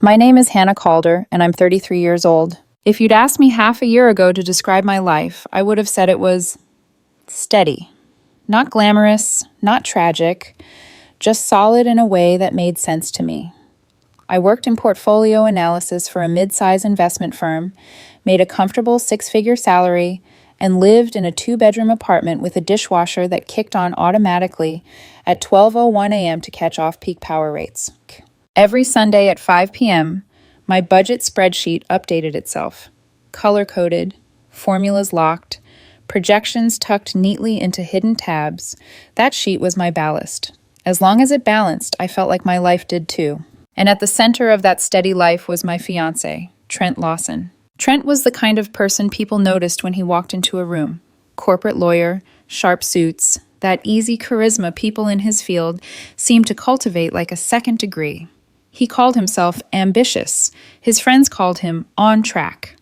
My name is Hannah Calder, and I'm 33 years old. If you'd asked me half a year ago to describe my life, I would have said it was steady. Not glamorous, not tragic, just solid in a way that made sense to me. I worked in portfolio analysis for a mid-size investment firm, made a comfortable six-figure salary, and lived in a two-bedroom apartment with a dishwasher that kicked on automatically at 12:01 a.m. to catch off-peak power rates. Every Sunday at 5 p.m., my budget spreadsheet updated itself. Color-coded, formulas locked, projections tucked neatly into hidden tabs. That sheet was my ballast. As long as it balanced, I felt like my life did too. And at the center of that steady life was my fiancé, Trent Lawson. Trent was the kind of person people noticed when he walked into a room. Corporate lawyer, sharp suits, that easy charisma people in his field seemed to cultivate like a second degree. He called himself ambitious. His friends called him on track.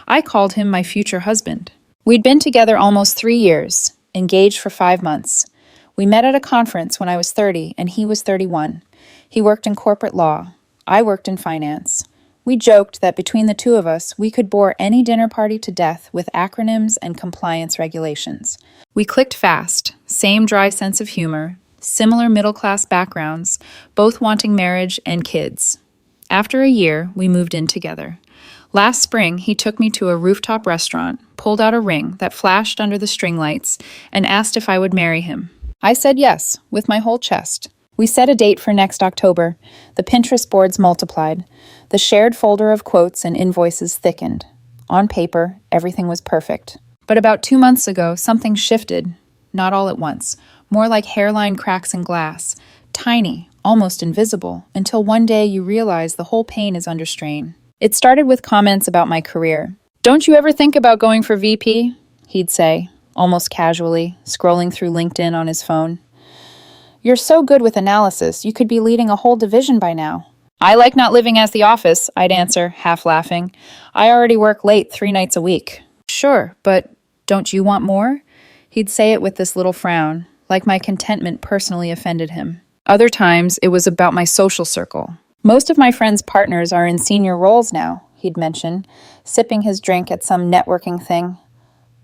I called him my future husband. We'd been together almost 3 years, engaged for 5 months. We met at a conference when I was 30 and he was 31. He worked in corporate law. I worked in finance. We joked that between the two of us, we could bore any dinner party to death with acronyms and compliance regulations. We clicked fast, same dry sense of humor, similar middle-class backgrounds, both wanting marriage and kids. After a year, we moved in together. Last spring, he took me to a rooftop restaurant, pulled out a ring that flashed under the string lights, and asked if I would marry him. I said yes, with my whole chest. We set a date for next October. The Pinterest boards multiplied. The shared folder of quotes and invoices thickened. On paper, everything was perfect. But about 2 months ago, something shifted. Not all at once. More like hairline cracks in glass. Tiny, almost invisible, until one day you realize the whole pane is under strain. It started with comments about my career. "Don't you ever think about going for VP?" he'd say, almost casually, scrolling through LinkedIn on his phone. "You're so good with analysis, you could be leading a whole division by now." "I like not living as the office," I'd answer, half laughing. "I already work late 3 nights a week." "Sure, but don't you want more?" He'd say it with this little frown, like my contentment personally offended him. Other times, it was about my social circle. "Most of my friends' partners are in senior roles now," he'd mention, sipping his drink at some networking thing.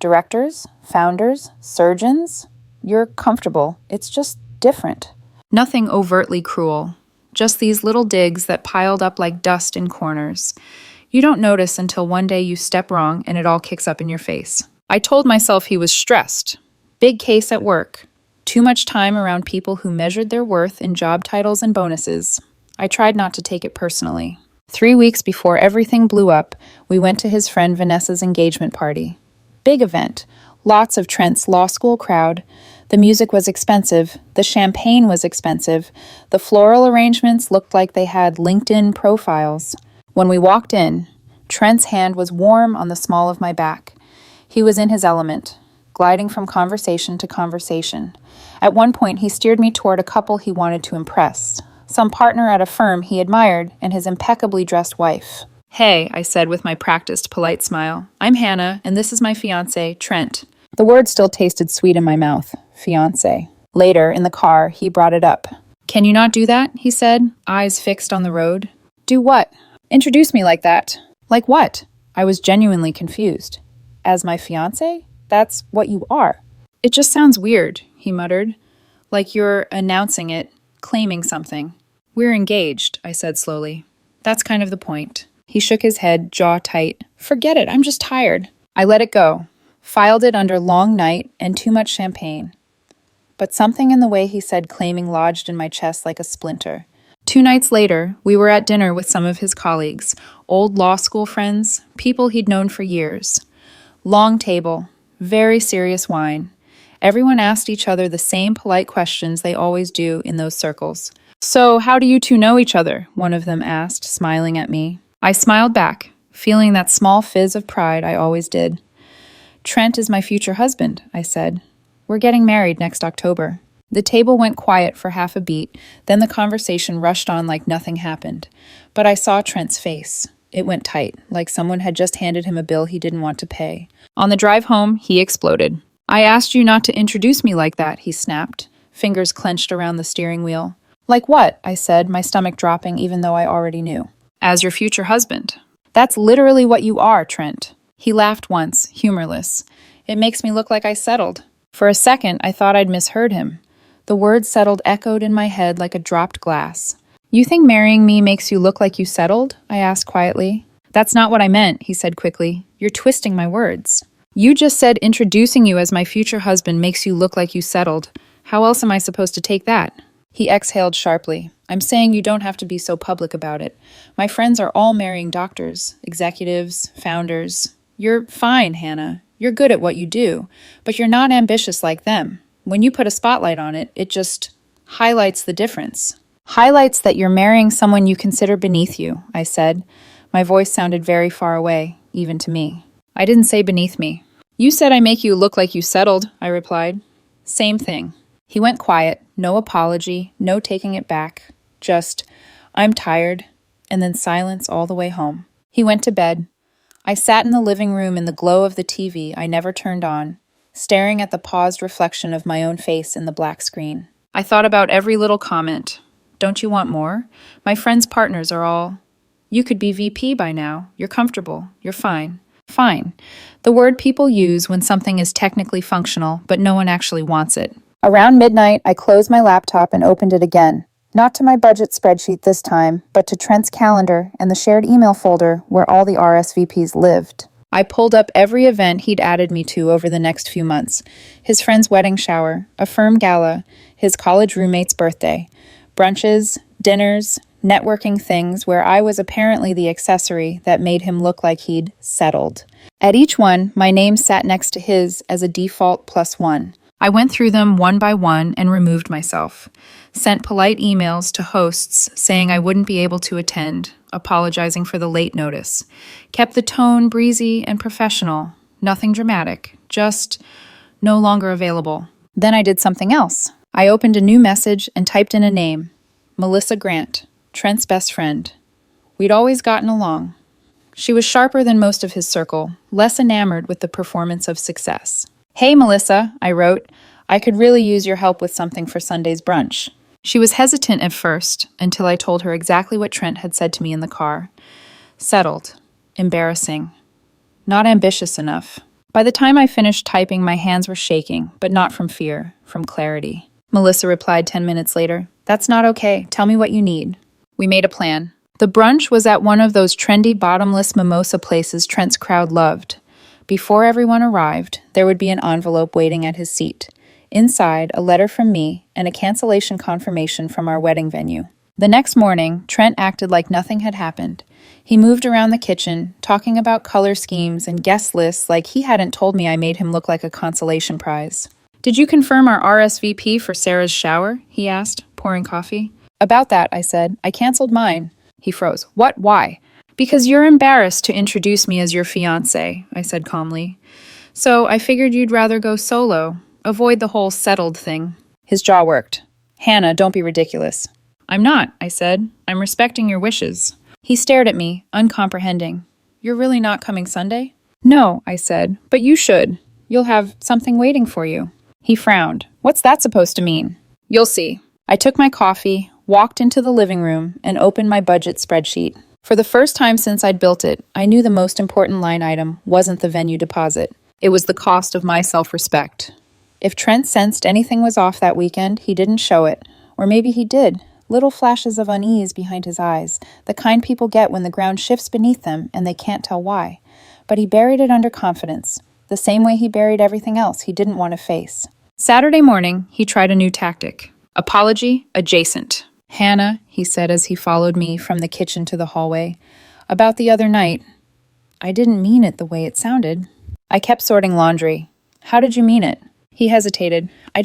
"Directors, founders, surgeons? You're comfortable. It's just different." Nothing overtly cruel, just these little digs that piled up like dust in corners. You don't notice until one day you step wrong and it all kicks up in your face. I told myself he was stressed. Big case at work. Too much time around people who measured their worth in job titles and bonuses. I tried not to take it personally. 3 weeks before everything blew up, we went to his friend Vanessa's engagement party. Big event. Lots of Trent's law school crowd. The music was expensive. The champagne was expensive. The floral arrangements looked like they had LinkedIn profiles. When we walked in, Trent's hand was warm on the small of my back. He was in his element, gliding from conversation to conversation. At one point, he steered me toward a couple he wanted to impress, some partner at a firm he admired and his impeccably dressed wife. "Hey," I said with my practiced polite smile. "I'm Hannah, and this is my fiancé, Trent." The word still tasted sweet in my mouth, fiancé. Later, in the car, he brought it up. "Can you not do that?" he said, eyes fixed on the road. "Do what?" "Introduce me like that." "Like what?" I was genuinely confused. "As my fiancé? That's what you are." "It just sounds weird," he muttered. "Like you're announcing it, claiming something." "We're engaged," I said slowly. "That's kind of the point." He shook his head, jaw tight. "Forget it, I'm just tired." I let it go, filed it under long night and too much champagne. But something in the way he said claiming lodged in my chest like a splinter. 2 nights later, we were at dinner with some of his colleagues, old law school friends, people he'd known for years. Long table, very serious wine. Everyone asked each other the same polite questions they always do in those circles. "So, how do you two know each other?" one of them asked, smiling at me. I smiled back, feeling that small fizz of pride I always did. "Trent is my future husband," I said. "We're getting married next October." The table went quiet for half a beat, then the conversation rushed on like nothing happened. But I saw Trent's face. It went tight, like someone had just handed him a bill he didn't want to pay. On the drive home, he exploded. "I asked you not to introduce me like that," he snapped, fingers clenched around the steering wheel. "Like what?" I said, my stomach dropping even though I already knew. As your future husband. That's literally what you are, Trent. He laughed once, humorless. It makes me look like I settled. For a second, I thought I'd misheard him. The word settled echoed in my head like a dropped glass. You think marrying me makes you look like you settled? I asked quietly. That's not what I meant, he said quickly. You're twisting my words. You just said introducing you as my future husband makes you look like you settled. How else am I supposed to take that? He exhaled sharply. I'm saying you don't have to be so public about it. My friends are all marrying doctors, executives, founders. You're fine, Hannah. You're good at what you do, but you're not ambitious like them. When you put a spotlight on it, it just highlights the difference. Highlights that you're marrying someone you consider beneath you, I said. My voice sounded very far away, even to me. I didn't say beneath me. You said I make you look like you settled, I replied. Same thing. He went quiet, no apology, no taking it back. Just, I'm tired, and then silence all the way home. He went to bed. I sat in the living room in the glow of the TV I never turned on, staring at the paused reflection of my own face in the black screen. I thought about every little comment. Don't you want more? My friends' partners are all, you could be VP by now. You're comfortable. You're fine. Fine. The word people use when something is technically functional, but no one actually wants it. Around midnight, I closed my laptop and opened it again. Not to my budget spreadsheet this time, but to Trent's calendar and the shared email folder where all the RSVPs lived. I pulled up every event he'd added me to over the next few months. His friend's wedding shower, a firm gala, his college roommate's birthday, brunches, dinners, networking things where I was apparently the accessory that made him look like he'd settled. At each one, my name sat next to his as a default +1. I went through them one by one and removed myself. Sent polite emails to hosts saying I wouldn't be able to attend, apologizing for the late notice. Kept the tone breezy and professional, nothing dramatic, just no longer available. Then I did something else. I opened a new message and typed in a name, Melissa Grant, Trent's best friend. We'd always gotten along. She was sharper than most of his circle, less enamored with the performance of success. Hey, Melissa, I wrote. I could really use your help with something for Sunday's brunch. She was hesitant at first, until I told her exactly what Trent had said to me in the car. Settled. Embarrassing. Not ambitious enough. By the time I finished typing, my hands were shaking, but not from fear, from clarity. Melissa replied 10 minutes later. That's not okay. Tell me what you need. We made a plan. The brunch was at one of those trendy bottomless mimosa places Trent's crowd loved. Before everyone arrived, there would be an envelope waiting at his seat. Inside, a letter from me and a cancellation confirmation from our wedding venue. The next morning, Trent acted like nothing had happened. He moved around the kitchen, talking about color schemes and guest lists like he hadn't told me I made him look like a consolation prize. Did you confirm our RSVP for Sarah's shower? He asked, pouring coffee. About that, I said. I canceled mine. He froze. What? Why? Because you're embarrassed to introduce me as your fiancé, I said calmly. So I figured you'd rather go solo. Avoid the whole settled thing. His jaw worked. Hannah, don't be ridiculous. I'm not, I said. I'm respecting your wishes. He stared at me, uncomprehending. You're really not coming Sunday? No, I said, but you should. You'll have something waiting for you. He frowned. What's that supposed to mean? You'll see. I took my coffee, walked into the living room, and opened my budget spreadsheet. For the first time since I'd built it, I knew the most important line item wasn't the venue deposit. It was the cost of my self-respect. If Trent sensed anything was off that weekend, he didn't show it. Or maybe he did. Little flashes of unease behind his eyes, the kind people get when the ground shifts beneath them and they can't tell why. But he buried it under confidence, the same way he buried everything else he didn't want to face. Saturday morning, he tried a new tactic. Apology adjacent. Hannah, he said as he followed me from the kitchen to the hallway, about the other night. I didn't mean it the way it sounded. I kept sorting laundry. How did you mean it? He hesitated. I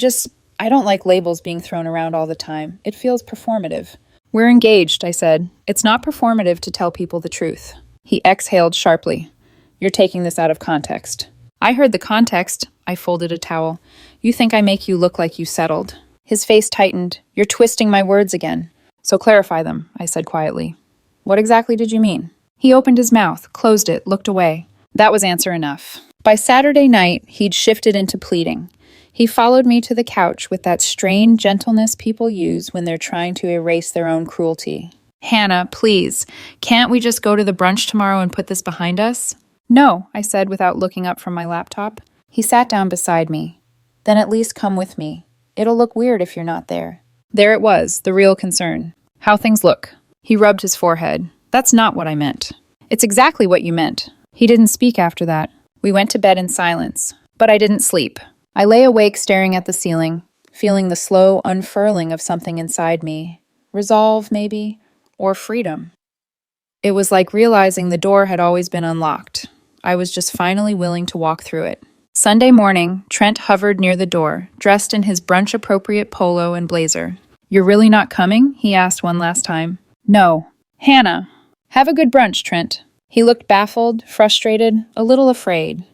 don't like labels being thrown around all the time. It feels performative. We're engaged, I said. It's not performative to tell people the truth. He exhaled sharply. You're taking this out of context. I heard the context. I folded a towel. You think I make you look like you settled. His face tightened. You're twisting my words again. So clarify them, I said quietly. What exactly did you mean? He opened his mouth, closed it, looked away. That was answer enough. By Saturday night, he'd shifted into pleading. He followed me to the couch with that strained gentleness people use when they're trying to erase their own cruelty. Hannah, please, can't we just go to the brunch tomorrow and put this behind us? No, I said without looking up from my laptop. He sat down beside me. Then at least come with me. It'll look weird if you're not there. There it was, the real concern. How things look. He rubbed his forehead. That's not what I meant. It's exactly what you meant. He didn't speak after that. We went to bed in silence. But I didn't sleep. I lay awake staring at the ceiling, feeling the slow unfurling of something inside me. Resolve, maybe, or freedom. It was like realizing the door had always been unlocked. I was just finally willing to walk through it. Sunday morning, Trent hovered near the door, dressed in his brunch-appropriate polo and blazer. You're really not coming? He asked one last time. No. Hannah. Have a good brunch, Trent. He looked baffled, frustrated, a little afraid.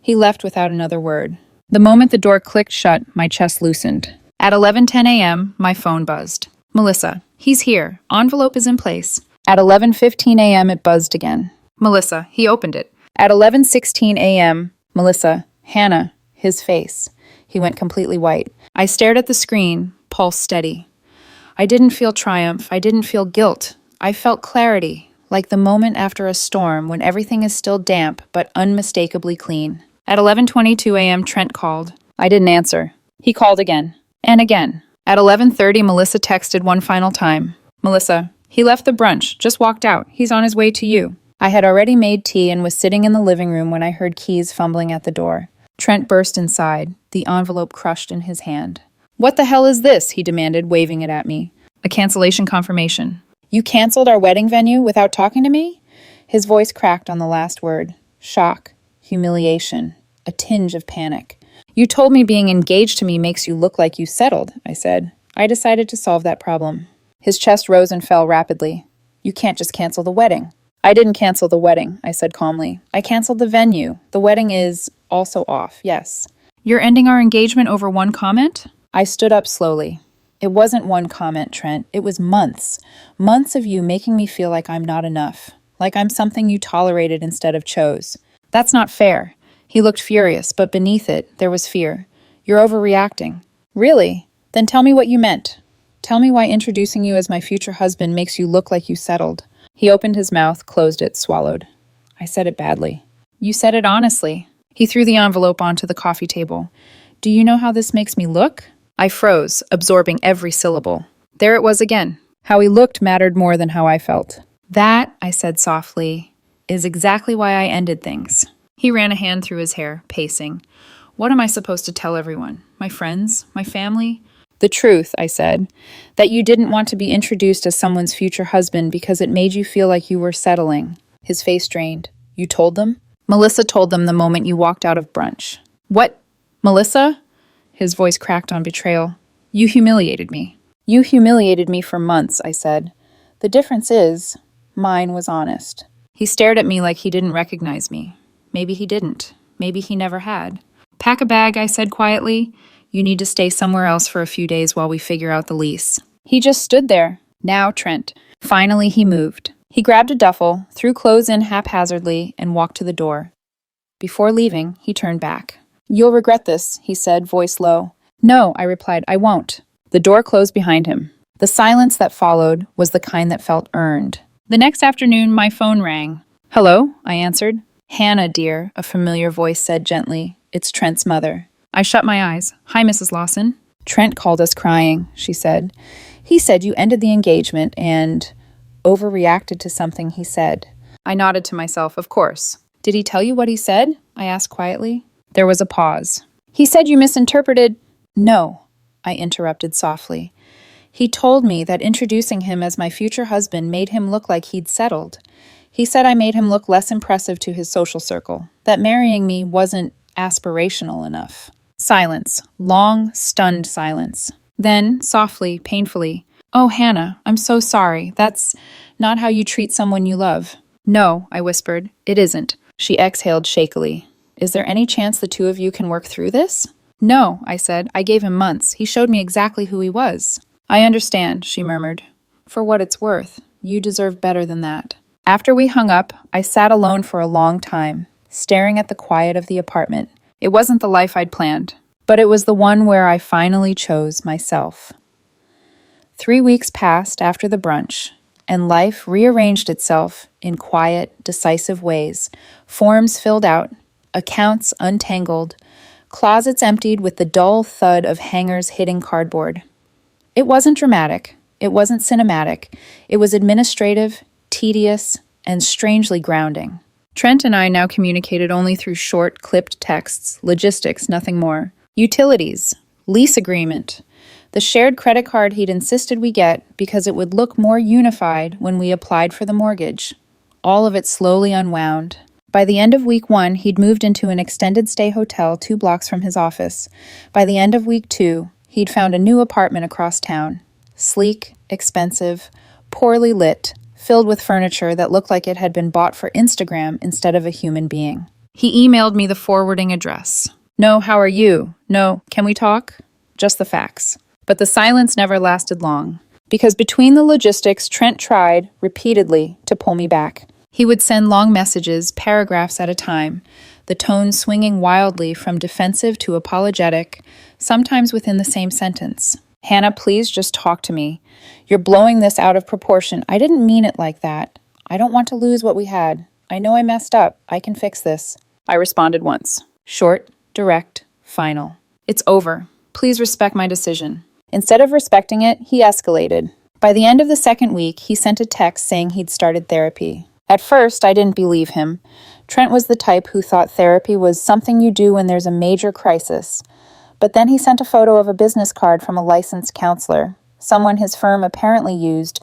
He left without another word. The moment the door clicked shut, my chest loosened. At 11:10 a.m., my phone buzzed. Melissa, he's here. Envelope is in place. At 11:15 a.m., it buzzed again. Melissa, he opened it. At 11:16 a.m., Melissa, Hannah, his face. He went completely white. I stared at the screen, pulse steady. I didn't feel triumph. I didn't feel guilt. I felt clarity, like the moment after a storm when everything is still damp but unmistakably clean. At 11:22 a.m., Trent called. I didn't answer. He called again. And again. At 11:30, Melissa texted one final time. Melissa, he left the brunch, just walked out. He's on his way to you. I had already made tea and was sitting in the living room when I heard keys fumbling at the door. Trent burst inside, the envelope crushed in his hand. What the hell is this? He demanded, waving it at me. A cancellation confirmation. You canceled our wedding venue without talking to me? His voice cracked on the last word. Shock, humiliation, a tinge of panic. You told me being engaged to me makes you look like you settled, I said. I decided to solve that problem. His chest rose and fell rapidly. You can't just cancel the wedding. I didn't cancel the wedding, I said calmly. I canceled the venue. The wedding is also off, yes. You're ending our engagement over one comment? I stood up slowly. It wasn't one comment, Trent. It was months. Months of you making me feel like I'm not enough. Like I'm something you tolerated instead of chose. That's not fair. He looked furious, but beneath it, there was fear. You're overreacting. Really? Then tell me what you meant. Tell me why introducing you as my future husband makes you look like you settled. He opened his mouth, closed it, swallowed. I said it badly. You said it honestly. He threw the envelope onto the coffee table. Do you know how this makes me look? I froze, absorbing every syllable. There it was again. How he looked mattered more than how I felt. That, I said softly, is exactly why I ended things. He ran a hand through his hair, pacing. What am I supposed to tell everyone? My friends? My family? The truth, I said. That you didn't want to be introduced as someone's future husband because it made you feel like you were settling. His face drained. You told them? Melissa told them the moment you walked out of brunch. What? Melissa? His voice cracked on betrayal. You humiliated me. You humiliated me for months, I said. The difference is, mine was honest. He stared at me like he didn't recognize me. Maybe he didn't. Maybe he never had. Pack a bag, I said quietly. You need to stay somewhere else for a few days while we figure out the lease. He just stood there. Now, Trent. Finally, he moved. He grabbed a duffel, threw clothes in haphazardly, and walked to the door. Before leaving, he turned back. You'll regret this, he said, voice low. No, I replied, I won't. The door closed behind him. The silence that followed was the kind that felt earned. The next afternoon, my phone rang. Hello, I answered. Hannah, dear, a familiar voice said gently. It's Trent's mother. I shut my eyes. Hi, Mrs. Lawson. Trent called us crying, she said. He said you ended the engagement and overreacted to something he said. I nodded to myself, of course. Did he tell you what he said? I asked quietly. There was a pause. He said you misinterpreted. No, I interrupted softly. He told me that introducing him as my future husband made him look like he'd settled. He said I made him look less impressive to his social circle, that marrying me wasn't aspirational enough. Silence. Long, stunned silence. Then, softly, painfully, Oh, Hannah, I'm so sorry. That's not how you treat someone you love. No, I whispered. It isn't. She exhaled shakily. Is there any chance the two of you can work through this? No, I said. I gave him months. He showed me exactly who he was. I understand, she murmured. For what it's worth, you deserve better than that. After we hung up, I sat alone for a long time, staring at the quiet of the apartment. It wasn't the life I'd planned, but it was the one where I finally chose myself. 3 weeks passed after the brunch, and life rearranged itself in quiet, decisive ways. Forms filled out, accounts untangled, closets emptied with the dull thud of hangers hitting cardboard. It wasn't dramatic. It wasn't cinematic. It was administrative, tedious, and strangely grounding. Trent and I now communicated only through short, clipped texts, logistics, nothing more. Utilities, lease agreement, the shared credit card he'd insisted we get because it would look more unified when we applied for the mortgage. All of it slowly unwound. By the end of week 1, he'd moved into an extended stay hotel 2 blocks from his office. By the end of week 2, he'd found a new apartment across town. Sleek, expensive, poorly lit, filled with furniture that looked like it had been bought for Instagram instead of a human being. He emailed me the forwarding address. No, how are you? No, can we talk? Just the facts. But the silence never lasted long, because between the logistics, Trent tried, repeatedly, to pull me back. He would send long messages, paragraphs at a time, the tone swinging wildly from defensive to apologetic, sometimes within the same sentence. Hannah, please just talk to me. You're blowing this out of proportion. I didn't mean it like that. I don't want to lose what we had. I know I messed up. I can fix this. I responded once. Short, direct, final. It's over. Please respect my decision. Instead of respecting it, he escalated. By the end of the second week, he sent a text saying he'd started therapy. At first, I didn't believe him. Trent was the type who thought therapy was something you do when there's a major crisis. But then he sent a photo of a business card from a licensed counselor, someone his firm apparently used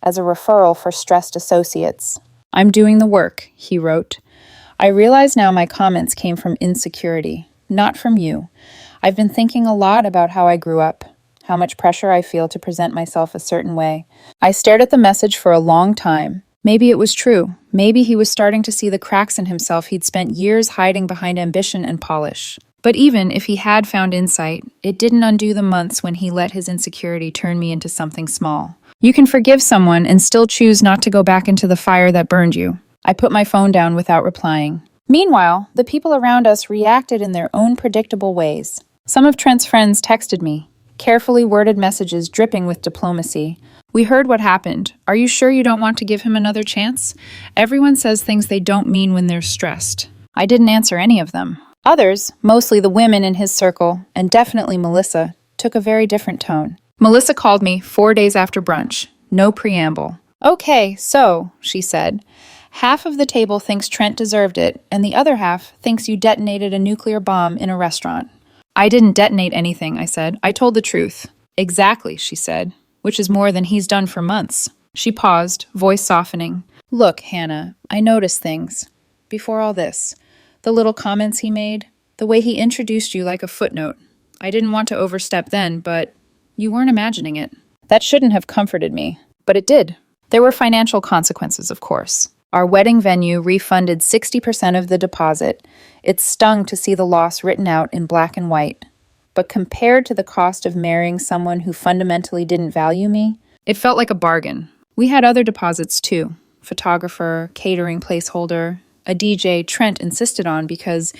as a referral for stressed associates. I'm doing the work, he wrote. I realize now my comments came from insecurity, not from you. I've been thinking a lot about how I grew up, how much pressure I feel to present myself a certain way. I stared at the message for a long time. Maybe it was true. Maybe he was starting to see the cracks in himself he'd spent years hiding behind ambition and polish. But even if he had found insight, it didn't undo the months when he let his insecurity turn me into something small. You can forgive someone and still choose not to go back into the fire that burned you. I put my phone down without replying. Meanwhile, the people around us reacted in their own predictable ways. Some of Trent's friends texted me, carefully worded messages dripping with diplomacy. We heard what happened. Are you sure you don't want to give him another chance? Everyone says things they don't mean when they're stressed. I didn't answer any of them. Others, mostly the women in his circle, and definitely Melissa, took a very different tone. Melissa called me 4 days after brunch. No preamble. Okay, so, she said, half of the table thinks Trent deserved it, and the other half thinks you detonated a nuclear bomb in a restaurant. I didn't detonate anything, I said. I told the truth. Exactly, she said, which is more than he's done for months. She paused, voice softening. Look, Hannah, I noticed things. Before all this, the little comments he made, the way he introduced you like a footnote. I didn't want to overstep then, but you weren't imagining it. That shouldn't have comforted me, but it did. There were financial consequences, of course. Our wedding venue refunded 60% of the deposit. It stung to see the loss written out in black and white. But compared to the cost of marrying someone who fundamentally didn't value me, it felt like a bargain. We had other deposits too. Photographer, catering placeholder, a DJ Trent insisted on because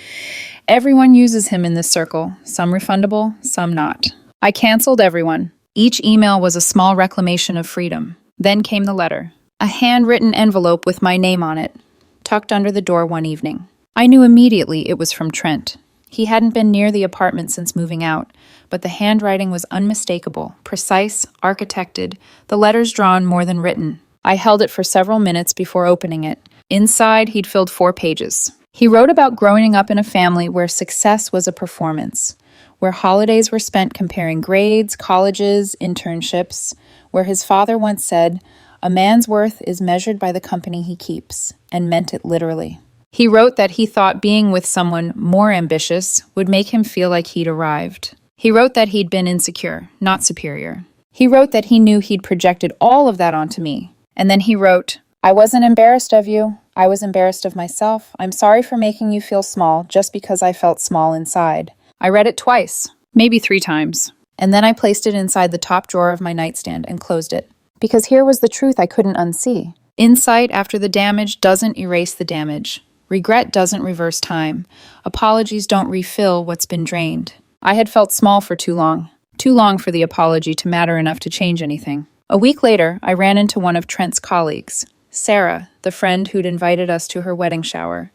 everyone uses him in this circle, some refundable, some not. I canceled everyone. Each email was a small reclamation of freedom. Then came the letter, a handwritten envelope with my name on it, tucked under the door one evening. I knew immediately it was from Trent. He hadn't been near the apartment since moving out, but the handwriting was unmistakable, precise, architected, the letters drawn more than written. I held it for several minutes before opening it. Inside, he'd filled 4 pages. He wrote about growing up in a family where success was a performance, where holidays were spent comparing grades, colleges, internships, where his father once said, "A man's worth is measured by the company he keeps," and meant it literally. He wrote that he thought being with someone more ambitious would make him feel like he'd arrived. He wrote that he'd been insecure, not superior. He wrote that he knew he'd projected all of that onto me. And then he wrote, I wasn't embarrassed of you. I was embarrassed of myself. I'm sorry for making you feel small just because I felt small inside. I read it twice, maybe 3 times. And then I placed it inside the top drawer of my nightstand and closed it. Because here was the truth I couldn't unsee. Insight after the damage doesn't erase the damage. Regret doesn't reverse time. Apologies don't refill what's been drained. I had felt small for too long for the apology to matter enough to change anything. A week later, I ran into one of Trent's colleagues, Sarah, the friend who'd invited us to her wedding shower.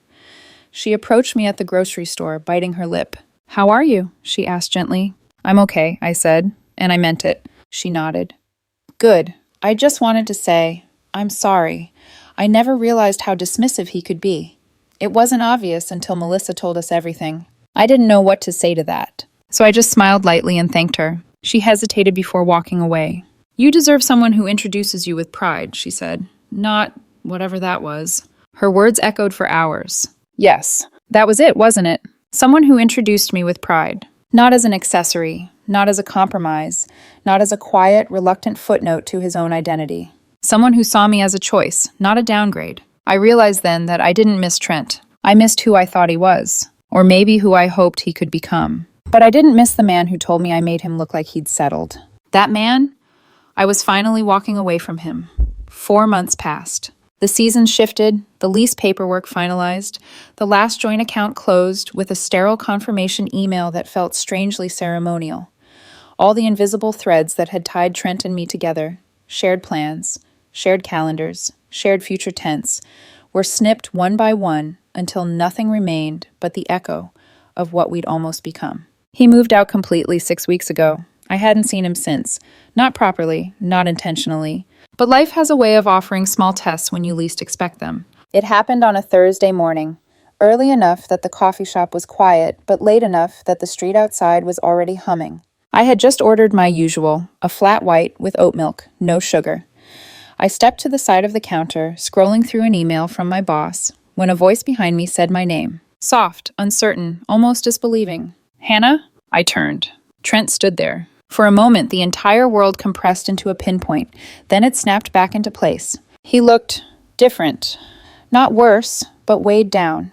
She approached me at the grocery store, biting her lip. "How are you?" she asked gently. "I'm okay," I said, and I meant it. She nodded. "Good. I just wanted to say, I'm sorry. I never realized how dismissive he could be. It wasn't obvious until Melissa told us everything. I didn't know what to say to that. So I just smiled lightly and thanked her. She hesitated before walking away. "You deserve someone who introduces you with pride," she said. "Not whatever that was." Her words echoed for hours. Yes, that was it, wasn't it? Someone who introduced me with pride. Not as an accessory, not as a compromise, not as a quiet, reluctant footnote to his own identity. Someone who saw me as a choice, not a downgrade. I realized then that I didn't miss Trent. I missed who I thought he was, or maybe who I hoped he could become. But I didn't miss the man who told me I made him look like he'd settled. That man? I was finally walking away from him. 4 months passed. The seasons shifted, the lease paperwork finalized, the last joint account closed with a sterile confirmation email that felt strangely ceremonial. All the invisible threads that had tied Trent and me together, shared plans, shared calendars, shared future tense, were snipped one by one until nothing remained but the echo of what we'd almost become. He moved out completely 6 weeks ago. I hadn't seen him since. Not properly, not intentionally. But life has a way of offering small tests when you least expect them. It happened on a Thursday morning, early enough that the coffee shop was quiet, but late enough that the street outside was already humming. I had just ordered my usual, a flat white with oat milk, no sugar. I stepped to the side of the counter, scrolling through an email from my boss, when a voice behind me said my name. Soft, uncertain, almost disbelieving. "Hannah?" I turned. Trent stood there. For a moment, the entire world compressed into a pinpoint. Then it snapped back into place. He looked different. Not worse, but weighed down.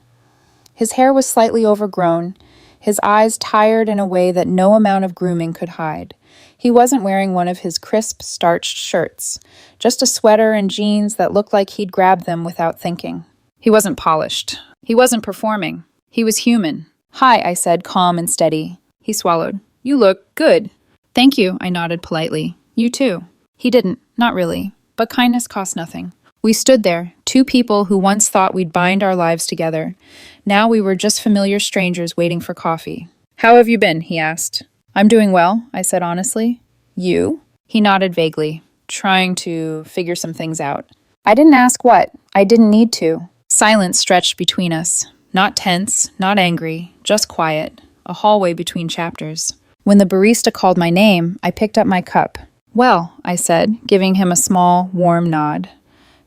His hair was slightly overgrown, his eyes tired in a way that no amount of grooming could hide. He wasn't wearing one of his crisp, starched shirts, just a sweater and jeans that looked like he'd grabbed them without thinking. He wasn't polished. He wasn't performing. He was human. "Hi," I said, calm and steady. He swallowed. "You look good." "Thank you," I nodded politely. "You too." He didn't, not really, but kindness cost nothing. We stood there, two people who once thought we'd bind our lives together. Now we were just familiar strangers waiting for coffee. "How have you been?" he asked. "I'm doing well," I said honestly. "You?" He nodded vaguely, trying to figure some things out. I didn't ask what. I didn't need to. Silence stretched between us. Not tense, not angry, just quiet. A hallway between chapters. When the barista called my name, I picked up my cup. "Well," I said, giving him a small, warm nod.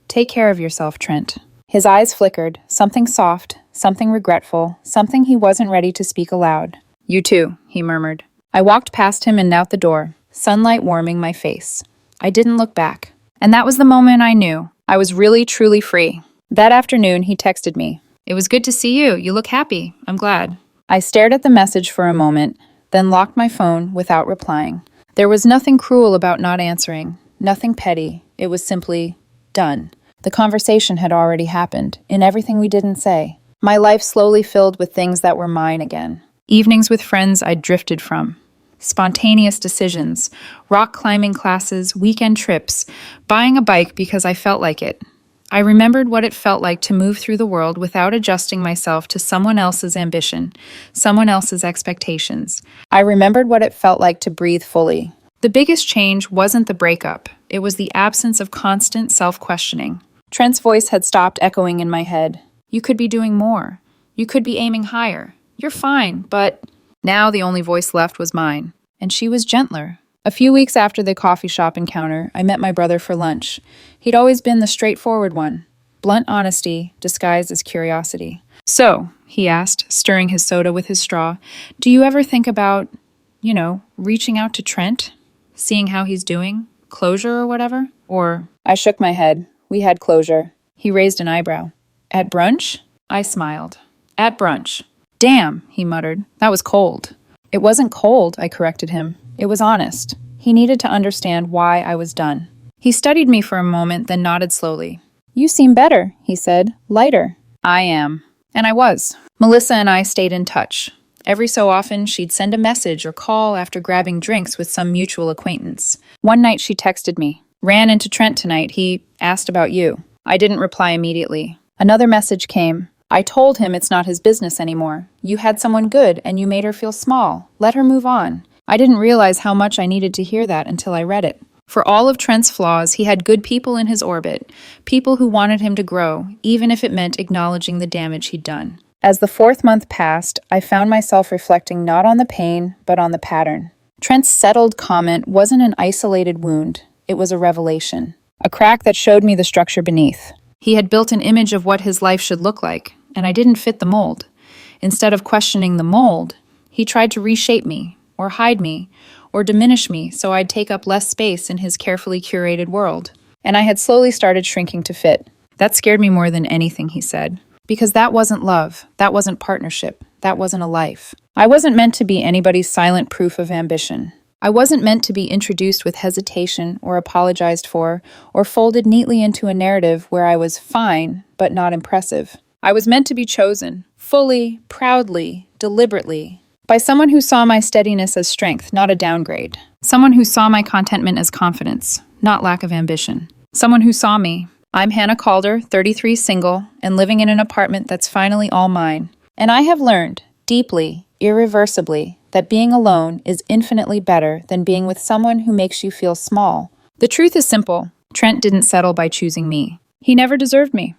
"Take care of yourself, Trent." His eyes flickered, something soft, something regretful, something he wasn't ready to speak aloud. "You too," he murmured. I walked past him and out the door, sunlight warming my face. I didn't look back. And that was the moment I knew I was really, truly free. That afternoon, he texted me. "It was good to see you. You look happy. I'm glad." I stared at the message for a moment, then locked my phone without replying. There was nothing cruel about not answering, nothing petty. It was simply done. The conversation had already happened, in everything we didn't say. My life slowly filled with things that were mine again. Evenings with friends I'd drifted from. Spontaneous decisions, rock climbing classes, weekend trips, buying a bike because I felt like it. I remembered what it felt like to move through the world without adjusting myself to someone else's ambition, someone else's expectations. I remembered what it felt like to breathe fully. The biggest change wasn't the breakup. It was the absence of constant self-questioning. Trent's voice had stopped echoing in my head. "You could be doing more. You could be aiming higher. You're fine, but..." Now the only voice left was mine, and she was gentler. A few weeks after the coffee shop encounter, I met my brother for lunch. He'd always been the straightforward one, blunt honesty disguised as curiosity. "So," he asked, stirring his soda with his straw, "do you ever think about, reaching out to Trent? Seeing how he's doing? Closure or whatever? Or..." I shook my head. We had closure. He raised an eyebrow. "At brunch?" I smiled. "At brunch." "Damn," he muttered. "That was cold." "It wasn't cold," I corrected him. It was honest. He needed to understand why I was done. He studied me for a moment, then nodded slowly. "You seem better," he said. "Lighter." "I am." And I was. Melissa and I stayed in touch. Every so often, she'd send a message or call after grabbing drinks with some mutual acquaintance. One night she texted me, Ran into Trent tonight. He asked about you. I didn't reply immediately. Another message came. I told him it's not his business anymore. You had someone good and you made her feel small. Let her move on. I didn't realize how much I needed to hear that until I read it. For all of Trent's flaws, he had good people in his orbit, people who wanted him to grow, even if it meant acknowledging the damage he'd done. As the 4th month passed, I found myself reflecting not on the pain, but on the pattern. Trent's settled comment wasn't an isolated wound. It was a revelation. A crack that showed me the structure beneath. He had built an image of what his life should look like, and I didn't fit the mold. Instead of questioning the mold, he tried to reshape me, or hide me, or diminish me so I'd take up less space in his carefully curated world. And I had slowly started shrinking to fit. That scared me more than anything he said. Because that wasn't love, that wasn't partnership, that wasn't a life. I wasn't meant to be anybody's silent proof of ambition. I wasn't meant to be introduced with hesitation or apologized for or folded neatly into a narrative where I was fine but not impressive. I was meant to be chosen, fully, proudly, deliberately, by someone who saw my steadiness as strength, not a downgrade. Someone who saw my contentment as confidence, not lack of ambition. Someone who saw me. I'm Hannah Calder, 33, single, and living in an apartment that's finally all mine. And I have learned, deeply, irreversibly, that being alone is infinitely better than being with someone who makes you feel small. The truth is simple. Trent didn't settle by choosing me. He never deserved me.